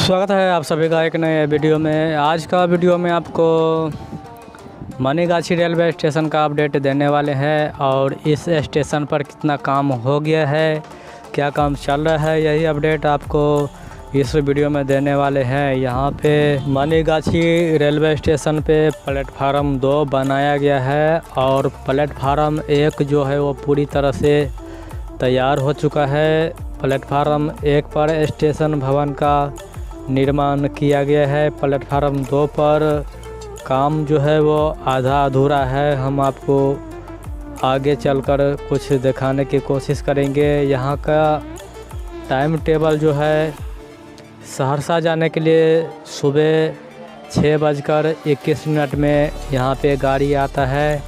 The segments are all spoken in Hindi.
स्वागत है आप सभी का एक नए वीडियो में। आज का वीडियो में आपको मनीगाछी रेलवे स्टेशन का अपडेट देने वाले हैं और इस स्टेशन पर कितना काम हो गया है, क्या काम चल रहा है, यही अपडेट आपको इस वीडियो में देने वाले हैं। यहाँ पे मनीगाछी रेलवे स्टेशन पे प्लेटफार्म 2 बनाया गया है और प्लेटफार्म 1 जो है वो पूरी तरह से तैयार हो चुका है। प्लेटफार्म 1 पर स्टेशन भवन का निर्माण किया गया है। प्लेटफार्म 2 पर काम जो है वो आधा अधूरा है। हम आपको आगे चलकर कुछ दिखाने की कोशिश करेंगे। यहाँ का टाइम टेबल जो है, सहरसा जाने के लिए सुबह 6:21 में यहाँ पे गाड़ी आता है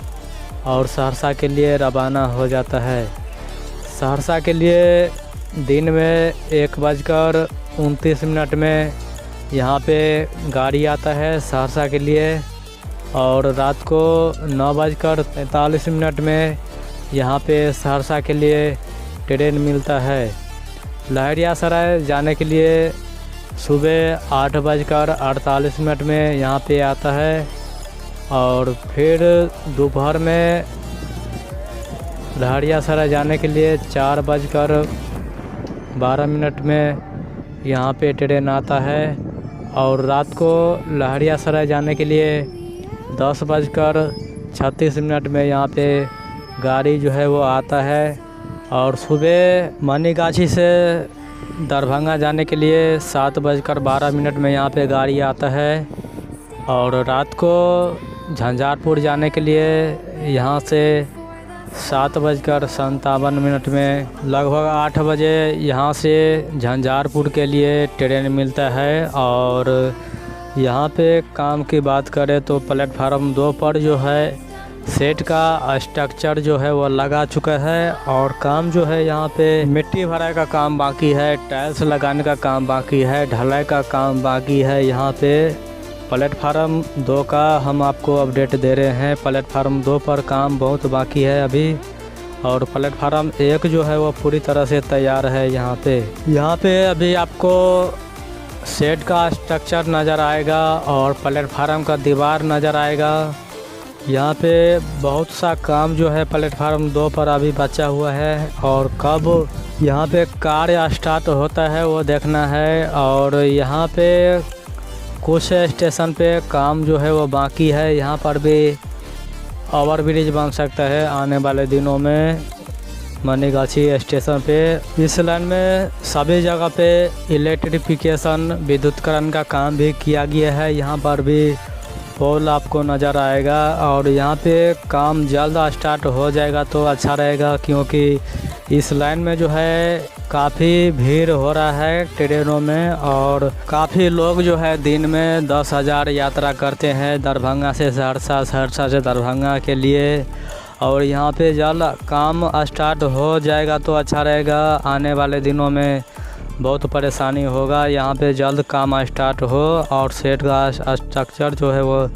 और सहरसा के लिए रवाना हो जाता है। सहरसा के लिए दिन में 1:29 में यहाँ पे गाड़ी आता है सहरसा के लिए और रात को 9:45 में यहाँ पे सहरसा के लिए ट्रेन मिलता है। लहरियासराय जाने के लिए सुबह 8:48 में यहाँ पे आता है और फिर दोपहर में लहरियासराय जाने के लिए 4:12 में यहाँ पे ट्रेन आता है और रात को लहरियासराय जाने के लिए 10:36 में यहाँ पे गाड़ी जो है वो आता है और सुबह मनीगाछी से दरभंगा जाने के लिए 7:12 में यहाँ पे गाड़ी आता है और रात को झंझारपुर जाने के लिए यहाँ से 7:57 में लगभग 8 बजे यहाँ से झंझारपुर के लिए ट्रेन मिलता है। और यहाँ पे काम की बात करें तो प्लेटफार्म 2 पर जो है सेट का स्ट्रक्चर जो है वो लगा चुका है और काम जो है यहाँ पे मिट्टी भराई का काम बाकी है, टाइल्स लगाने का काम बाकी है, ढलाई का काम बाकी है। यहाँ पे प्लेटफार्म 2 का हम आपको अपडेट दे रहे हैं। प्लेटफार्म 2 पर काम बहुत बाकी है अभी और प्लेटफार्म 1 जो है वो पूरी तरह से तैयार है। यहाँ पे अभी आपको शेड का स्ट्रक्चर नज़र आएगा और प्लेटफार्म का दीवार नज़र आएगा। यहाँ पे बहुत सा काम जो है प्लेटफार्म 2 पर अभी बचा हुआ है और कब यहाँ पे कार्य स्टार्ट होता है वो देखना है। और यहाँ पे कुछ स्टेशन पे काम जो है वो बाकी है। यहाँ पर भी ओवरब्रिज बन सकता है आने वाले दिनों में मनीगाछी स्टेशन पे। इस लाइन में सभी जगह पे इलेक्ट्रिफिकेशन विद्युतीकरण का काम भी किया गया है। यहाँ पर भी पोल आपको नज़र आएगा और यहाँ पे काम जल्द स्टार्ट हो जाएगा तो अच्छा रहेगा, क्योंकि इस लाइन में जो है काफ़ी भीड़ हो रहा है ट्रेनों में और काफ़ी लोग जो है दिन में 10,000 यात्रा करते हैं दरभंगा से सहरसा, सहरसा से दरभंगा के लिए। और यहाँ पे जल्द काम स्टार्ट हो जाएगा तो अच्छा रहेगा। आने वाले दिनों में बहुत परेशानी होगा। यहाँ पे जल्द काम स्टार्ट हो और सेट का स्ट्रक्चर जो है वो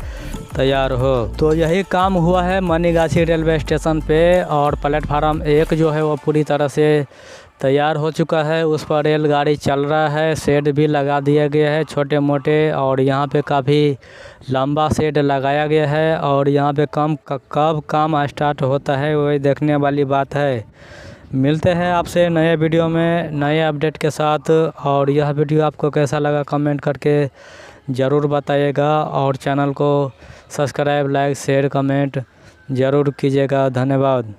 तैयार हो। तो यही काम हुआ है मनीगाछी रेलवे स्टेशन पे और प्लेटफार्म 1 जो है वो पूरी तरह से तैयार हो चुका है। उस पर रेलगाड़ी चल रहा है, शेड भी लगा दिया गया है छोटे मोटे और यहाँ पे काफ़ी लंबा शेड लगाया गया है। और यहाँ पे कब काम स्टार्ट होता है वही देखने वाली बात है। मिलते हैं आपसे नए वीडियो में नए अपडेट के साथ। और यह वीडियो आपको कैसा लगा कमेंट करके ज़रूर बताइएगा और चैनल को सब्सक्राइब, लाइक, शेयर, कमेंट ज़रूर कीजिएगा। धन्यवाद।